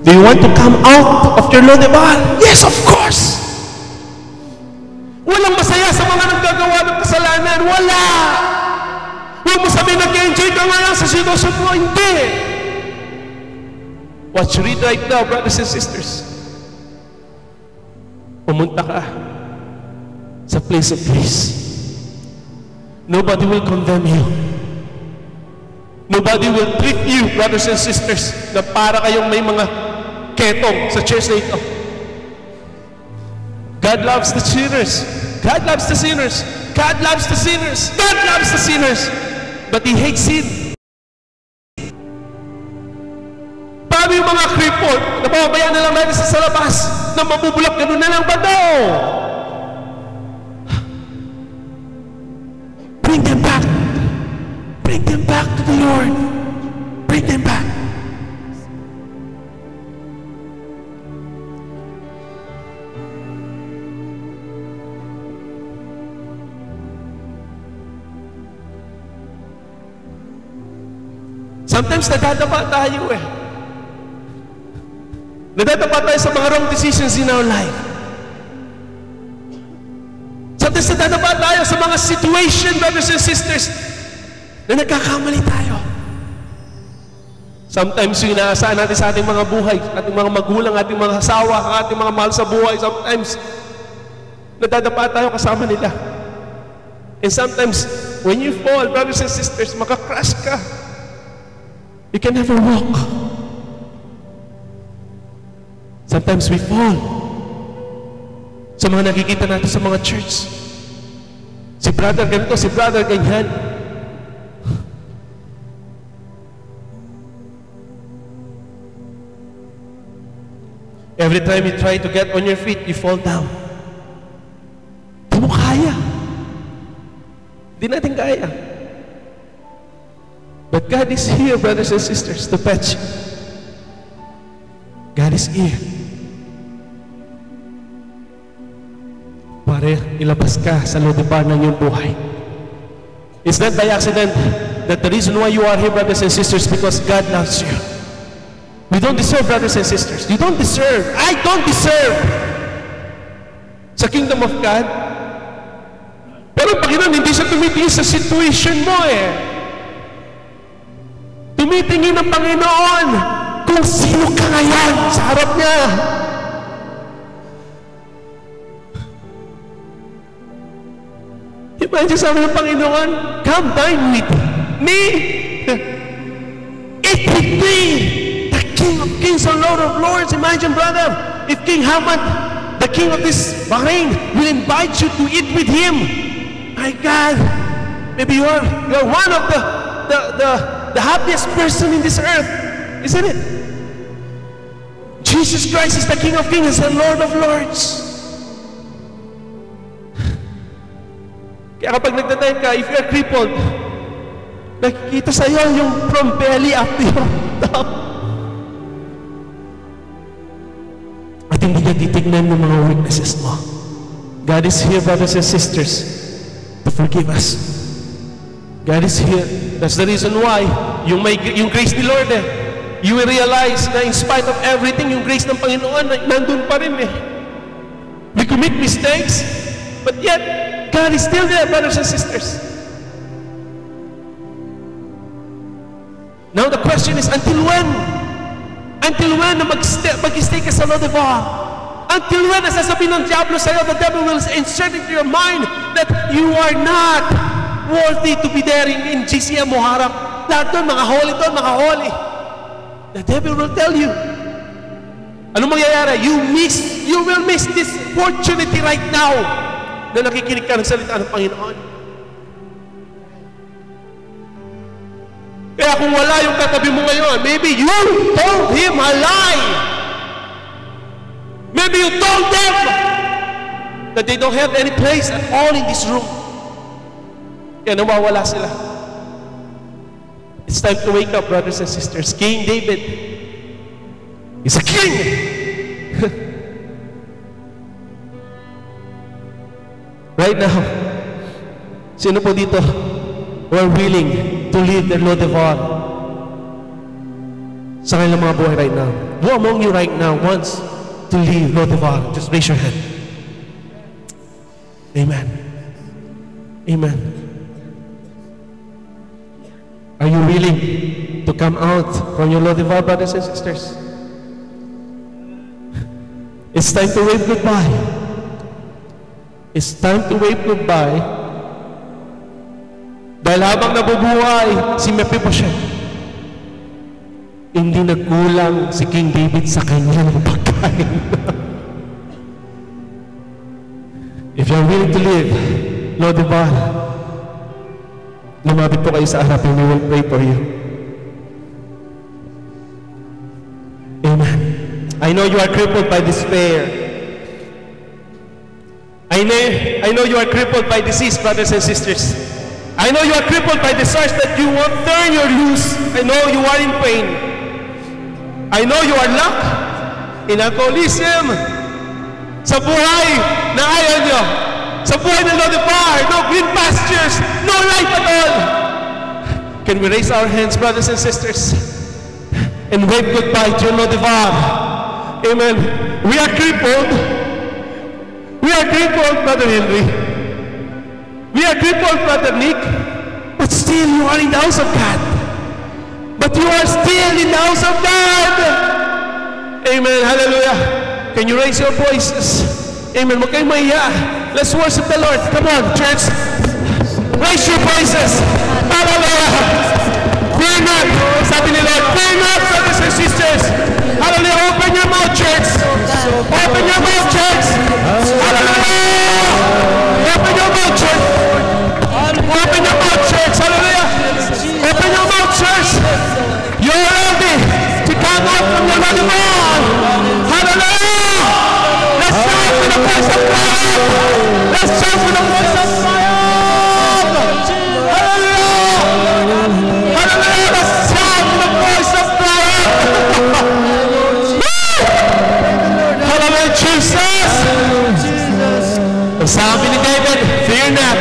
Do you want to come out of your Lodebar? Yes, of course. Walang masaya sa mga naggagawa ng kasalanan. Wala. Huwag mo sabihin nag-enjoy ka nga lang sa sitwasyon mo. Hindi. What you read right now, brothers and sisters, pumunta ka sa place of peace. Nobody will condemn you. Nobody will treat you, brothers and sisters, na para kayong may mga ketong sa church na ito. God loves the sinners. God loves the sinners. God loves the sinners. God loves the sinners. But He hates sin. Paano yung mga crippled? Napapabayaan na lang natin sa labas na mabubulak, ganun na lang ba? No! Bring them back. Bring them back to the Lord. Bring them back. Sometimes nadadapa tayo eh. Nadadapa tayo sa mga wrong decisions in our life. Sometimes nadadapa tayo sa mga situation, brothers and sisters, na nagkakamali tayo. Sometimes yung inaasahan natin sa ating mga buhay, ating mga magulang, ating mga asawa, ating mga mahal sa buhay, sometimes nadadapa tayo kasama nila. And sometimes, when you fall, brothers and sisters, makakrush ka. You can never walk. Sometimes we fall. Sa mga nakikita natin sa mga church. Si brother ganito, si brother ganyan. Every time you try to get on your feet, you fall down. Di mo kaya. Di natin kaya. But God is here, brothers and sisters, to fetch you. God is here. Para ilabas ka sa Lodebar ng iyong buhay. It's not by accident that the reason why you are here, brothers and sisters, because God loves you. We don't deserve, brothers and sisters. You don't deserve. I don't deserve. Sa kingdom of God. Pero Panginoon, hindi siya tumitingin sa situation mo eh. Tumitingin ng Panginoon kung sino ka ngayon sa harap niya. Imagine sabi ng Panginoon, come dine with me. Eat with me. The King of Kings and Lord of Lords. Imagine, brother, if King Hamad, the king of this Bahrain, will invite you to eat with him. My God, maybe you're one of the happiest person in this earth, isn't it? Jesus Christ is the King of Kings and Lord of Lords. Kaya kapag nagdadive ka, if you're crippled, nakikita sa'yo yung from belly up to your top. At hindi niya titignan ng mga weaknesses mo. God is here, brothers and sisters, to forgive us. God is here. That's the reason why yung grace ni Lord you will realize na in spite of everything, yung grace ng Panginoon nandun pa rin eh. We commit mistakes, but yet God is still there, brothers and sisters. Now the question is, until when? Until when na mag-stay ka sa Lodebar? Until when na sasabihin ng Diablo sa'yo, the devil will insert into your mind that you are not worthy to be there in GCM mo harap. Lahat doon, mga holy doon, mga holy. The devil will tell you. Anong mangyayari? You will miss this opportunity right now na nakikinig ka ng salita ng Panginoon. Kaya kung wala yung katabi mo ngayon, maybe you told him a lie. Maybe you told them that they don't have any place at all in this room. Kaya nawawala sila. It's time to wake up, brothers and sisters. King David is a king. Right now, sino po dito who are willing to leave their Lodebar? sa kanilang mga buhay right now? Who among you right now wants to leave Lodevar? Just raise your hand. Amen. Amen. Are you willing to come out from your Lodevar, brothers and sisters? It's time to wave goodbye. It's time to wave goodbye. Dahil habang nabubuhay si Mephibosheth, hindi nagkulang si King David sa kanyang pagkain. If you're willing to live, Lodevar, lumapit po kayo sa harap and we will pray for you. Amen. I know you are crippled by despair. I know you are crippled by disease, brothers and sisters. I know you are crippled by desires that you won't turn your loose. I know you are in pain. I know you are locked in alcoholism. Sa buhay na ayaw nyo. Sa buhay na Lodevar, no green pastures, no life at all. Can we raise our hands, brothers and sisters, and wave goodbye to Lodevar? Amen. We are crippled. We are crippled, Brother Henry. We are crippled, Brother Nick. But still, you are in the house of God. But you are still in the house of God. Amen. Hallelujah. Can you raise your voices? Amen. Huwag kayong mahiya. Let's worship the Lord. Come on, church. Raise your voices. Hallelujah. Fear not. Sabi ni Lord, fear not, brothers and sisters. Hallelujah. Open your mouth, church. Open your mouth, church. Hallelujah. Open your mouth, church. Open your mouth, church. Hallelujah. Open your mouth, church. You're ready to come out from your Lodevar. Hallelujah. Let's shout for the voice of God. Let's shout for the voice of triumph. Hallelujah. Hallelujah. Let's shout for the voice of triumph. Hallelujah, Jesus. Sabi ni David, fear not.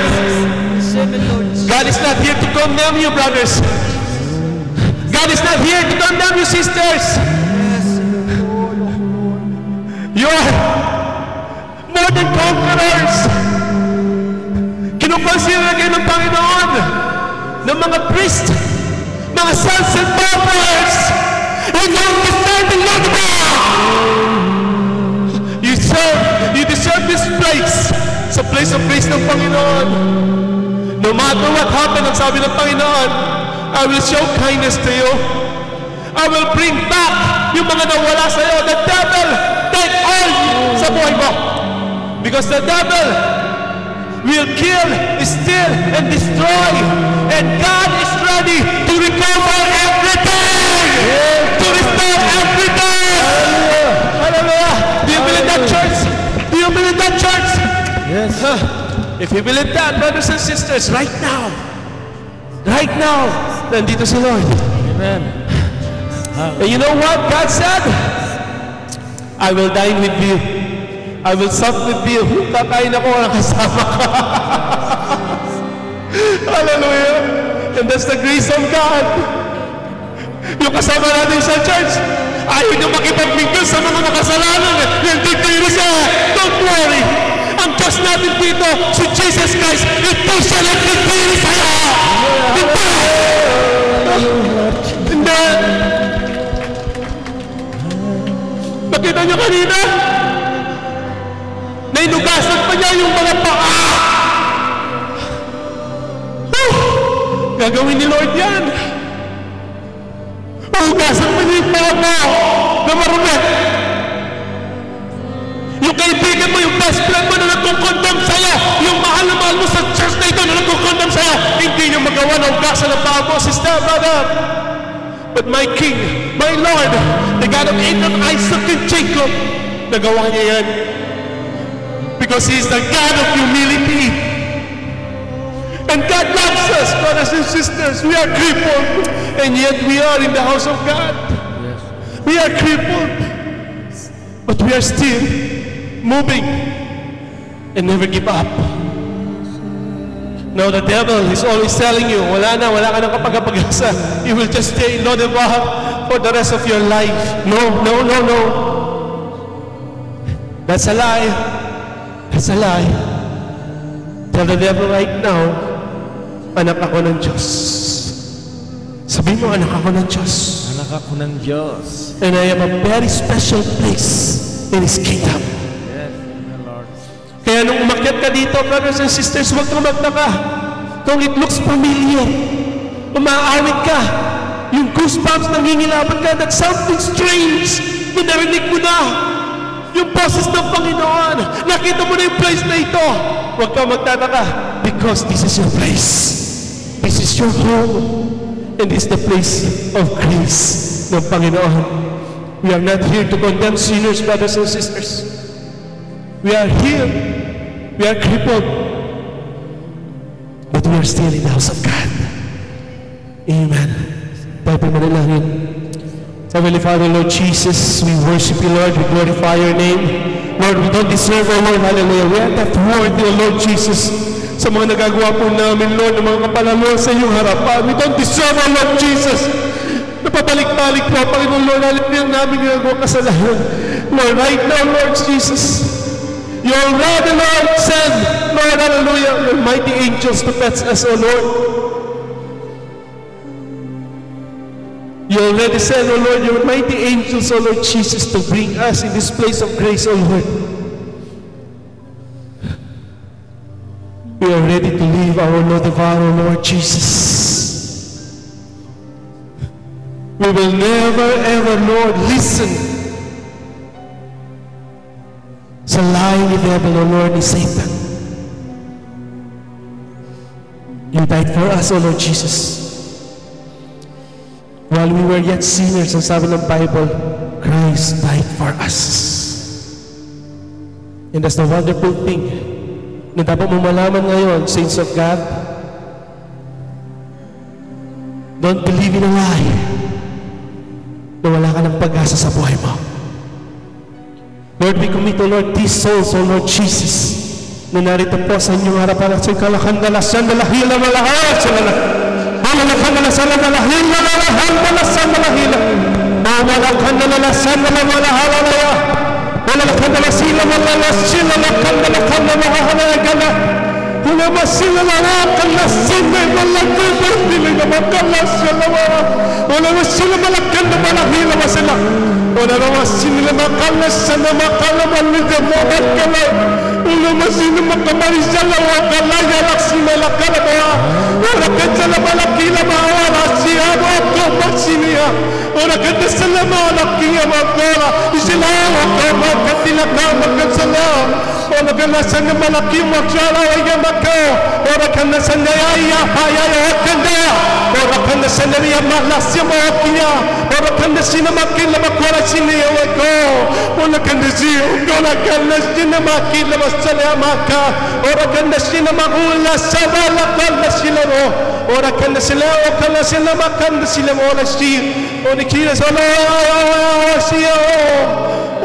God is not here to condemn you, brothers. God is not here to condemn you, sisters. You are more than conquerors. Kinukonsider kayo ng Panginoon ng mga priest, mga sons and daughters, and you're deserving Lodevar. You deserve this place. Sa place of praise ng Panginoon. No matter what happened, ang sabi ng Panginoon, I will show kindness to you. I will bring back yung mga nawala sa iyo. The devil, take all sa buhay mo. Because the devil will kill, steal, and destroy. And God is ready to recover everything. To restore everything. Hallelujah. Do you believe that, church? Do you believe that, church? Yes. If you believe that, brothers and sisters, right now, nandito si Lord. Amen. And you know what God said? I will dine with you. I will sup with you. Kakain ako ng kasama ka. Hallelujah. And that's the grace of God. Yung kasama natin sa church, ayaw nyo makipagmingle sa mga makasalanan. Nandito yun siya. Don't worry. Ang Diyos natin dito, si Jesus Christ, ito siya lang nagpili sa'yo. Hindi. Nakita nyo kanina? Nainugasan pa niya yung mga paa. Gagawin ni Lord yan. Hugasan pa niya yung paa mo na marumi. Yung kaibigan mo, yung best friend mo na nagkukondom sa'yo, yung mahal na mahal mo sa church na ito na nagkukondom sa'yo, hindi niyo magawa na hugasan ang paa mo, sister, brother. But my King, my Lord, the God of Abraham, Isaac, and Jacob, nagawa niya yan. Because He is the God of humility. And God loves us, brothers and sisters. We are crippled, and yet we are in the house of God. Yes. We are crippled, but we are still moving and never give up. No, the devil is always telling you, wala ka ng kapag-pag-asa. You will just stay in Lodebar for the rest of your life. No. That's a lie. That's a lie. Tell the devil right now, anak ako ng Diyos. Sabi mo, anak ako ng Diyos. Anak ako ng Diyos. And I have a very special place in His kingdom. Yes, Lord. Kaya nung umakyat ka dito, brothers and sisters, huwag kang magtaka. Kung it looks familiar, umaawit ka, yung goosebumps nangingilaban ka, that's something strange na narinig mo na. Yung boses ng Panginoon, nakita mo na yung place na ito. Huwag kang magtataka, because this is your place. This is your home. And this is the place of grace ng Panginoon. We are not here to condemn sinners, brothers and sisters. We are here. We are crippled. But we are still in the house of God. Amen. Tayo po manalangin. Heavenly Father, Lord Jesus, we worship you, Lord. We glorify your name. Lord, we don't deserve, oh Lord, hallelujah. We are not worthy, oh Lord Jesus, sa mga nagagawa po namin, Lord, ng mga kapalaluan sa iyong harapan. We don't deserve, oh Lord Jesus. Napabalik-balik po, Panginoon, Lord, hallelujah, namin ginagawa kasalanan. Lord, right now, Lord Jesus, you already, Lord, send, Lord, hallelujah, your mighty angels to fetch us, oh Lord. You already sent, oh Lord, your mighty angels, oh Lord Jesus, to bring us in this place of grace, oh Lord. We are ready to leave our Lodebar, oh Lord Jesus. We will never, ever, Lord, listen sa lying ni devil, oh Lord, ni Satan. You died for us, oh Lord Jesus. While we were yet sinners, ang sabi ng Bible, Christ died for us. And that's the wonderful thing na dapat mo malaman ngayon, saints of God. Don't believe in a lie na wala ka ng pag-asa sa buhay mo. Lord, we commit, O Lord, these souls, O Lord Jesus, na narito po sa inyong harapan at sa kalakandalasan, dalahila, malahat, malakandalasan, dalahila, malakandalasan, dalahila, malakandalasan, malahala, malakandalasin, malalasin, malakandalasin, una masila malakandalasin, malakandalasin, malakandalasin, una masila malakandalasin, malahila, masila, una masila malakandalasin, malakandalasin, una masila makamarisal, malakandalasin, malakandalasin, una kansala malakila, malakandalasin, malakandalasin, una kansala malakila, malakandalasin, Katila kama kansala, ona kana sana malaki makala ya maka, ona kana sana ya kanda, ona kana sana ya malasi makia, ona kana sina makila makala sina ya wako, ona kana zio, ona kana sina makila masala maka, ona kana sina magula sabala kana sila mo, ona kana sila makanda sila mo la si, ona kira sala siya.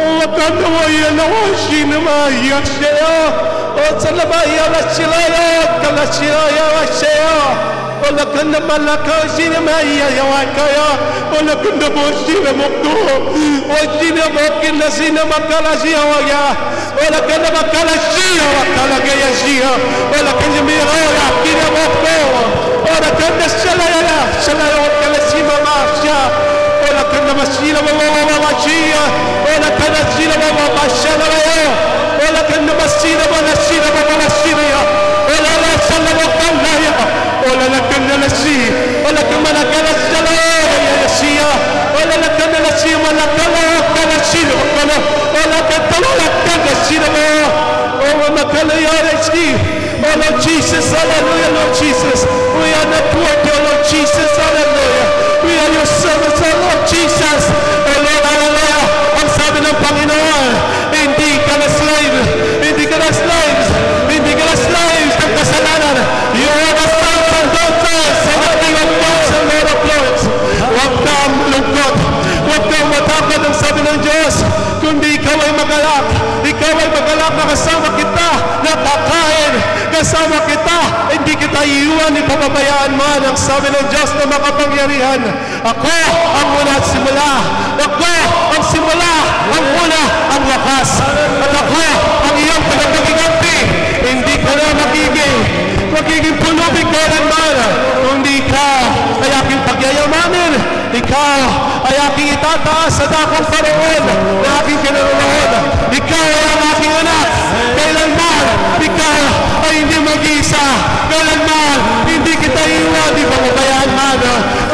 وكان ويا وشين ما يشيا وسلم يا رشيا كلا شيا يا رشيا ولكن ملك شين ما يا وكيا ولكن بوشين مكتو وشين مكين شين مكلا شيا ويا ولكن مكلا شيا وكلا جيا شيا ولكن ميرا كين مكتو ولكن شلا وكلا شين ما شيا ولكن مسيلا وماشيا ولكن مسيلا وماشيا ولكن مسيلا وماشيا ولا لا سلا وكلا ولا لكن نسي ولكن ملك السلا يا نسيا ولا لكن نسي ملك وكلا سيلا وكلا ولكن تلك نسيلا ومكلا يا نسي Oh Lord Jesus, hallelujah, Lord Jesus. We are not poor, dear Lord Jesus, hallelujah. We are your servants, oh Lord Jesus. Oh Lord, hallelujah. Ang sabi ng Panginoon, hindi ka na slave, hindi ka na slaves, hindi ka na slaves ng kasalanan. You are the sons and daughters and the King of Kings and Lord of Lords. Huwag kang lungkot, huwag kang matakot ang sabi ng Diyos, kundi ikaw ay magalak na kasama kita, nakakain, kasama kita, hindi kita iniwan, ipapabayaan man ang sabi ng Diyos na makapangyarihan. Ako ang mula at simula. Ako ang simula, ang una, ang wakas. At ako ang iyong tagapagigante. Hindi ka na magiging pulubig kailanman. Kundi ikaw ay aking pagyayamanin. Ikaw ay aking itataas sa dakong panahon na aking kinarunahon. Ikaw ay ang aking anak. Kailanman, ikaw ay hindi mag-isa. Kailanman, hindi kita iwan. Di ba mabayaan man?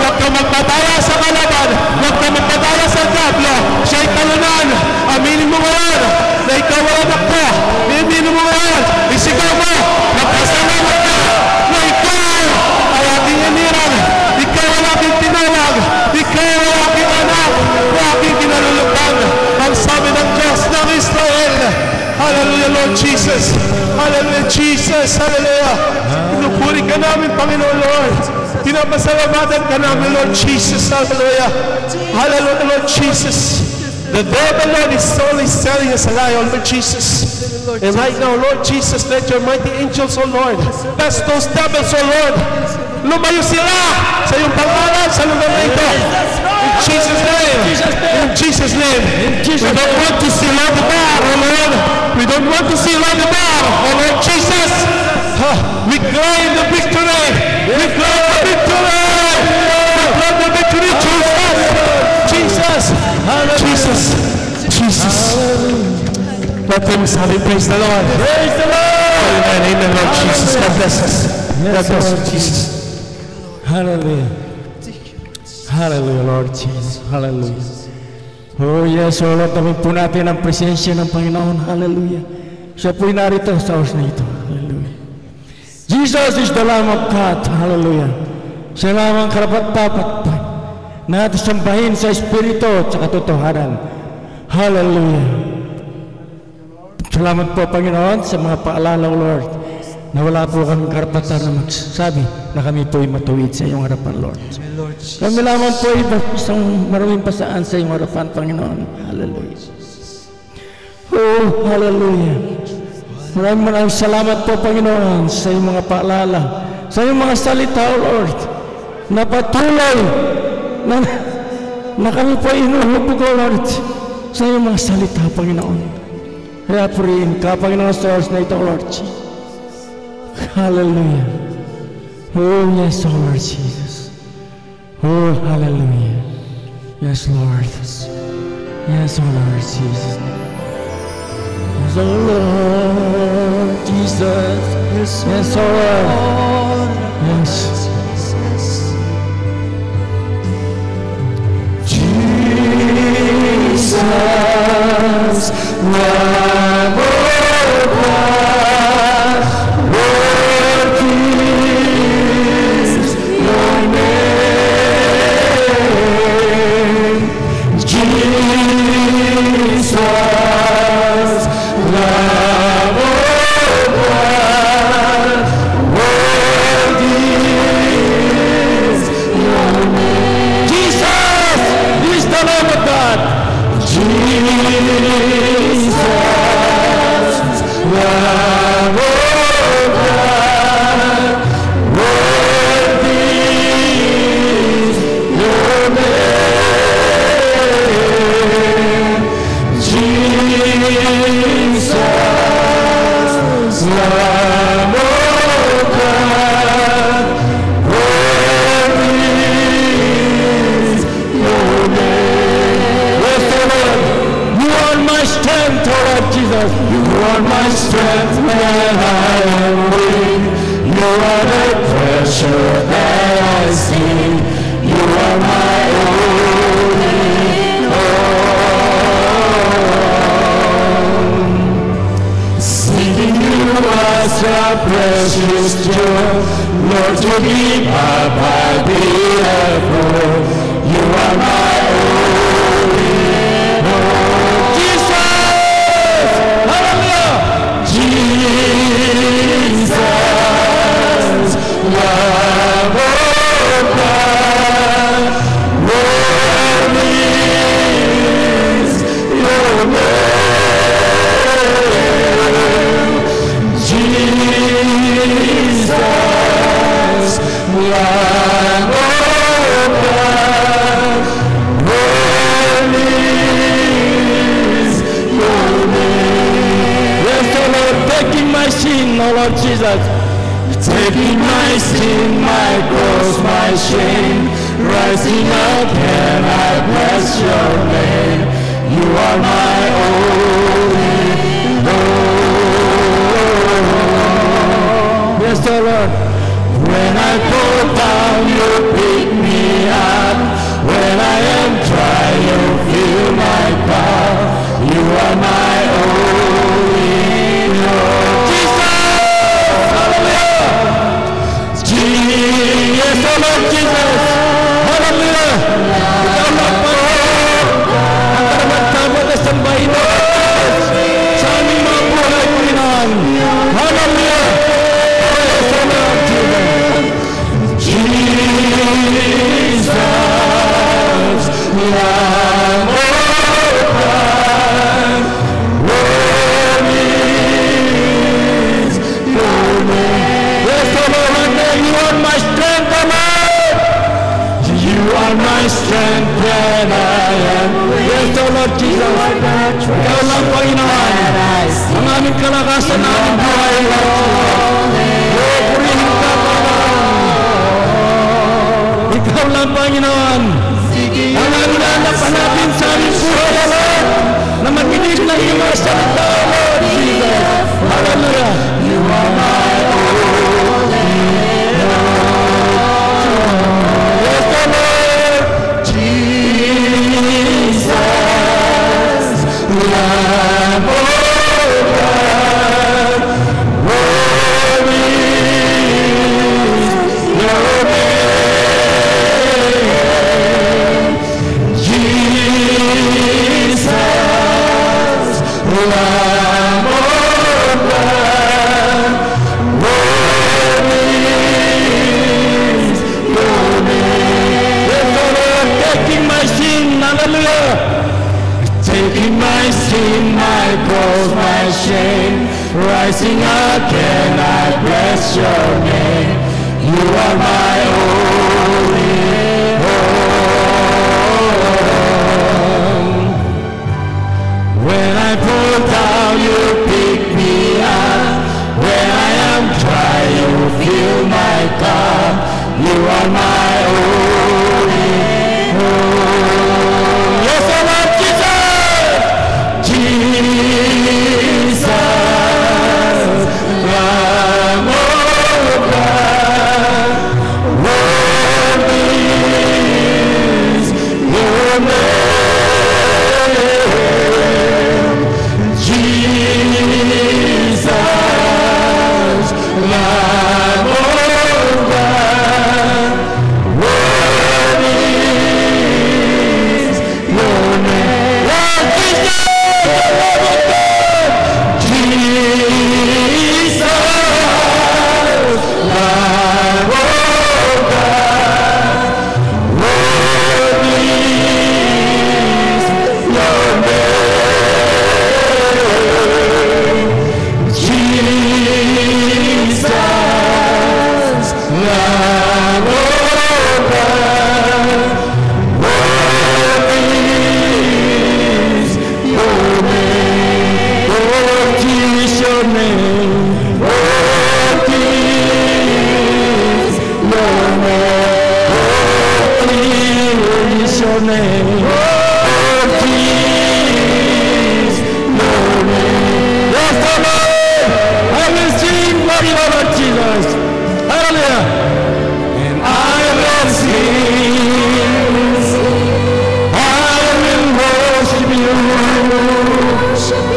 Huwag ka magpataya sa kalaban. Huwag ka magpataya sa diablo. Siya'y talunan. Aminin mo ngayon na ikaw ay anak ko. Aminin mo ngayon. Isigaw mo. Magpasalamat ka na ikaw ay aking iniran. Ikaw ay aking tinawag. Ikaw ay aking anak. O aking kinalulupang. Ang sabi ng Diyos ng Israel. Hallelujah, Lord Jesus. Hallelujah, Jesus. Hallelujah. Pinupuri ka namin, Panginoon Lord. Pinapasalamatan ka namin, Lord Jesus. Hallelujah. Hallelujah, Lord Jesus. The devil, Lord, is always telling us a lie, oh Lord Jesus. And right now, Lord Jesus, let your mighty angels, oh Lord, bless those devils, oh Lord. Lumayo sila sa iyong pangalan sa lugar na ito. In Jesus' name. In Jesus' name. We don't want to see Lodabar, oh Lord. We don't want to see Lodabar, oh Lord Jesus. We claim the victory. We claim the victory. We claim the victory, Jesus. Jesus. Jesus. Jesus. Let them say, praise the Lord. Praise the Lord. Amen. Amen, Lord Jesus. God bless us. God bless us, Jesus. Hallelujah. Hallelujah, Lord Jesus. Hallelujah. Oh yes, oh Lord, tamin po natin ang presensya ng Panginoon. Hallelujah. Siya po'y narito sa oras na ito. Hallelujah. Jesus is the Lamb of God. Hallelujah. Siya lamang karapat-dapat na natin sambahin sa Espiritu at sa katotohanan. Hallelujah. Salamat po, Panginoon, sa mga paalala, Lord, na wala po kaming karapatan na magsasabi na kami po'y matuwid sa iyong harapan, Lord. Kami lamang po'y isang maraming pasaan sa iyong harapan, Panginoon. Hallelujah. Oh, hallelujah. Maraming salamat po, Panginoon, sa iyong mga paalala, sa iyong mga salita, oh Lord, na patuloy na kami po inuhubog, oh Lord, sa iyong mga salita, Panginoon. Kaya purihin ka, Panginoon, sa oras na ito, Lord Jesus. Hallelujah. Oh, yes, oh Lord Jesus. Oh, hallelujah. Yes, Lord. Yes, oh Lord Jesus. Yes, oh Lord Jesus. Yes, oh Lord. Yes. Jesus, Lamb of God, worthy is your name. Jesus, Lamb of God, worthy is your name. Jesus is the Lamb of God. Jesus, Lamb of God, worthy is your name. Jesus, Lamb of God, worthy is your name. You are my strength, oh Lord Jesus. You are my strength when I am weak. You are the treasure that I see. You are my only hope. Seeking you as a precious jewel, Lord, to be my beautiful. You are my Jesus, Lamb of God, worthy is your name. Jesus, Lord Jesus. Taking my sin, my cross, my shame, rising again, I bless your name. You are my only Lord. Yes, oh Lord. When I fall down, you pick me up. When I am dry, you fill my cup. You are my only Lord. Yes, oh Lord Jesus. Hallelujah. Ikaw lang po. Ang karamat-kamat na sambahin mo sa aming mga buhay, Panginoon. Hallelujah. Yes, oh Lord Jesus. Jesus, Lamb of God, worthy is your name. Yes, oh Lord, you are my strength, oh Lord. You are my strength when I am weak. Yes, oh Lord Jesus. Ikaw lang, Panginoon. Ang aming kalakasan na aming buhay, Lord. Purihin ka, Panginoon. Ikaw lang, Panginoon. Ang aming hanap-hanapin sa aming buhay, Lord. Na makinig ng iyong mga salita, Lord Jesus. Hallelujah. You are my only Lord. Yes, oh Lord. Jesus, Lamb of God, worthy is your name. Jesus, Lamb of God, worthy is your name. Yes, oh Lord, taking my sin, hallelujah. Taking my sin, my cross, my shame, rising again, I bless your name. You are my only home. When I fall down, you pick me up. When I am dry, you fill my cup. You are my only home. Yes, oh Lord Jesus. Jesus, Lamb of God, worthy is your name. Jesus, Lamb of God, worthy is your name. Lord Jesus, Lamb of God, Jesus, Lamb of God, worthy is your name. Jesus, Lamb of God, worthy is your name. Worthy is your name. Worthy is your name. Worthy is your name. Worthy is your name. Yes, oh Lord, I will sing for you, Lord Jesus. Hallelujah. And I will sing. I will worship you.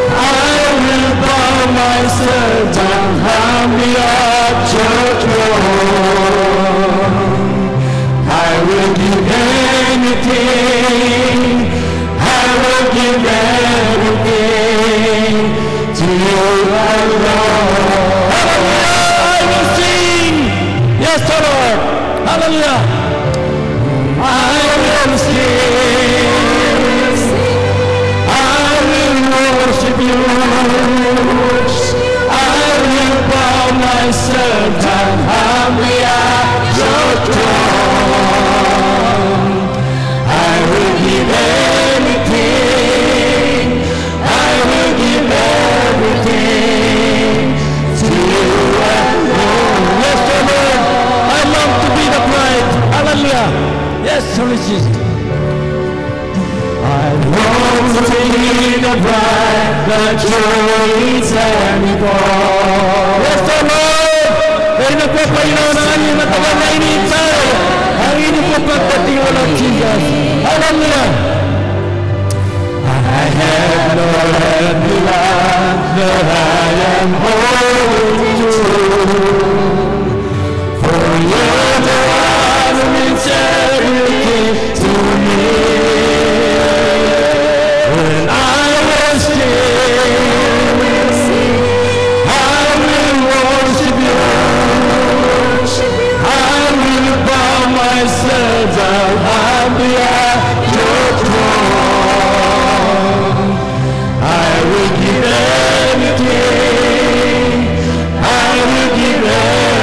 I will bow myself down humbly at your throne. I will give anything. I will give everything to you, my Lord. Hallelujah! I will sing. Yes, oh Lord. Hallelujah. I will sing. I will worship you. I will bow myself down humbly at your throne. I will give anything. I will give everything to you, the bride, the joys and before. Yes, O Lord! Kaya na po, Panginoon, ang inyong matagal na inintay. Ang inyong po pagdating, O Lord Jesus. Hallelujah! I have no earthly love that I am holding to. For you're the one who means everything to me. When I was still, I will worship you. I will bow myself down humbly at your throne. I will give everything. I will give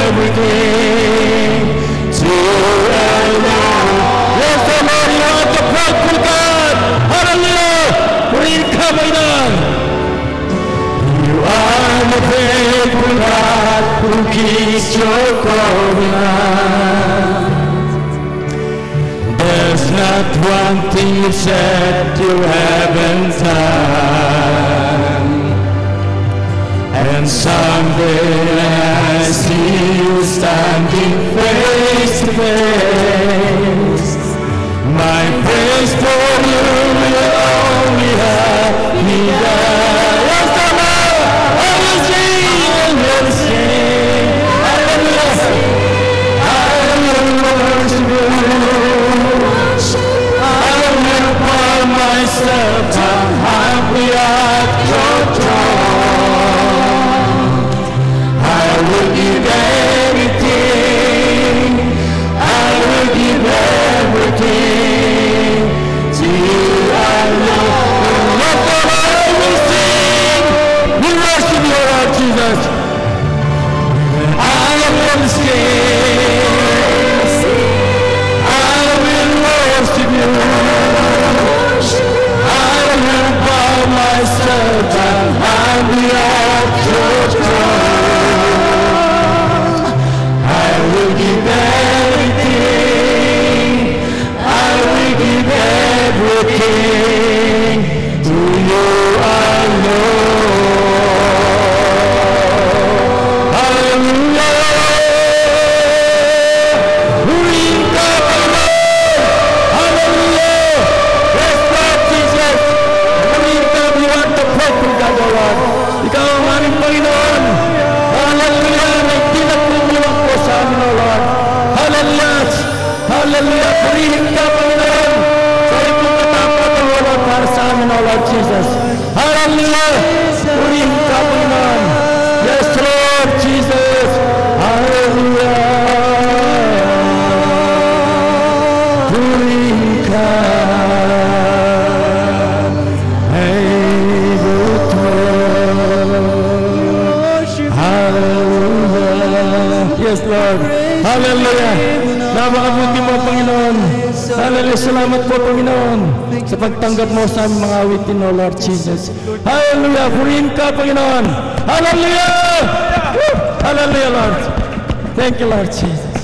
everything to our Lord. Yes, the Lord, you are the faithful God. Hallelujah. Purihin ka, Panginoon. You are the faithful God who keeps your covenant. There's not one thing you said you haven't done. And someday I see you standing face to face. My praise for you will only have me there. Yes, the Lord, I will sing, I will sing. Hallelujah. I will worship you. I will pour myself down humbly at your throne. I will give everything. I will give everything to you, our Lord. Let the Lord will sing. We worship you, Lord Jesus. I will sing. I will worship you. I will bow myself down humbly at your throne. I will give everything. I will give everything to you, our Lord. Hallelujah. Purihin ka, Panginoon. Hallelujah. Yes, Lord Jesus. Purihin ka, you are the faithful God, O Lord. Ikaw ang aming Panginoon. Hallelujah. May pinagpupulang po sa amin, O Lord. Hallelujah. Hallelujah. Purihin ka, Panginoon. Sa iyong katapat, O Lord, para sa amin, O Lord Jesus. Hallelujah. Purihin ka, Panginoon. Yes, Lord Jesus. Hallelujah. Purihin ka. Able to. Hallelujah. Yes, Lord. Hallelujah. Napakabuti mo, Panginoon. Hallelujah. Salamat po, Panginoon, sa pagtanggap mo sa aming mga awitin, O Lord Jesus. Hallelujah. Purihin ka, Panginoon. Hallelujah. Hallelujah, Lord. Thank you, Lord Jesus.